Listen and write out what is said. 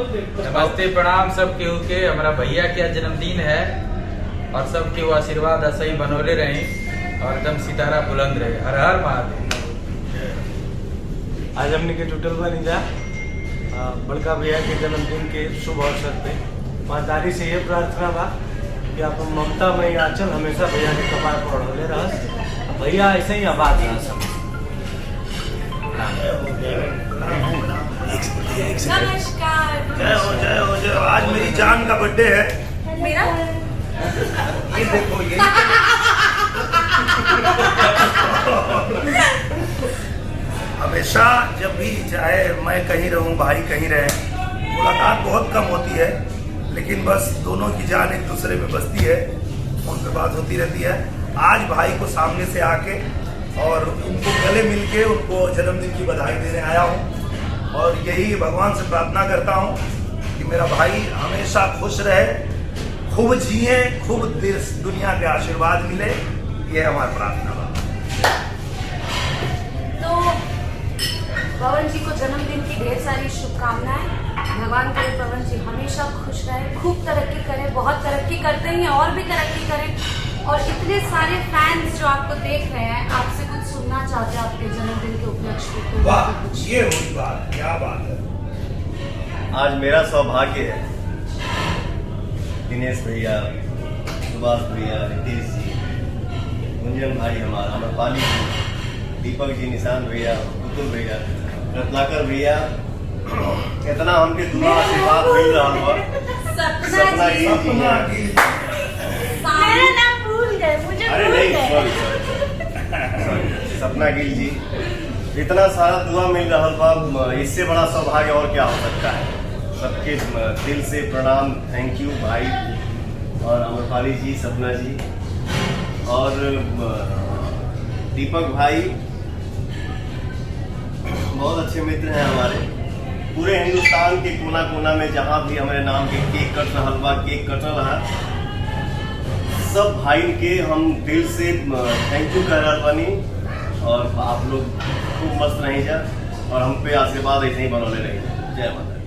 नमस्ते प्रणाम सब केहू के। हमारा भैया के जन्मदिन है और सब केहू आशीर्वाद ऐसे ही बनोले रहे और एकदम सितारा बुलंद रहे। हर हर महादेव। आज हमने के टूटल बनी जा बड़का भैया के जन्मदिन के शुभ अवसर पे माँ तारी से ये प्रार्थना बा कि आप ममता में आंचल हमेशा भैया के कपार पर ओढ़ले रहस, भैया ऐसे ही आबाद रहस। नमस्कार। जय हो जय हो जय हो। आज मेरी जान का बर्थडे है। मेरा ये देखो ये हमेशा जब भी चाहे मैं कहीं रहूं भाई कहीं रहे, मुलाकात बहुत कम होती है, लेकिन बस दोनों की जान एक दूसरे में बसती है, फोन पे बात होती रहती है। आज भाई को सामने से आके और उनको गले मिलके उनको जन्मदिन की बधाई देने आया हूँ और यही भगवान से प्रार्थना करता हूँ कि मेरा भाई हमेशा खुश रहे, खूब जिए, खूब दुनिया के आशीर्वाद मिले। ये हमारी प्रार्थना बा। तो पवन जी को जन्मदिन की ढेर सारी शुभकामनाएं। भगवान करे पवन जी हमेशा खुश रहे, खूब तरक्की करें, बहुत तरक्की करते ही हैं और भी तरक्की करें। और इतने सारे फैंस जो आपको देख रहे हैं, आपसे कुछ सुनना चाहते हैं आपके जन्मदिन के उपलक्ष्य पे। वाह, ये हुई बात, क्या बात है। आज मेरा सौभाग्य है दिनेश भैया, सुभाष भैया, रितेश जी, गुंजन भाई हमारा, अमरपाली जी, दीपक जी, निशान भैया, पुतुल भैया, रत्नाकर भैया, इतना हमके दुआ आशीर्वाद मिल रहा हुआ। सपना जी, मेरा नाम भूल गए, मुझे अरे भूल नहीं, गए। सॉरी, सपना गिल जी, इतना सारा दुआ मिल रहा बा, इससे बड़ा सौभाग्य और क्या हो सकता है। सबके दिल से प्रणाम, थैंक यू भाई और अमरपाली जी, सपना जी और दीपक भाई, बहुत अच्छे मित्र हैं हमारे। पूरे हिंदुस्तान के कोना कोना में जहाँ भी हमारे नाम के केक कट रहा बा, केक कट रहा, सब भाई के हम दिल से थैंक यू कह रहा बानी और आप लोग खूब मस्त रही जा और हम पे आशीर्वाद ऐसे ही बनौले रही। जय माता।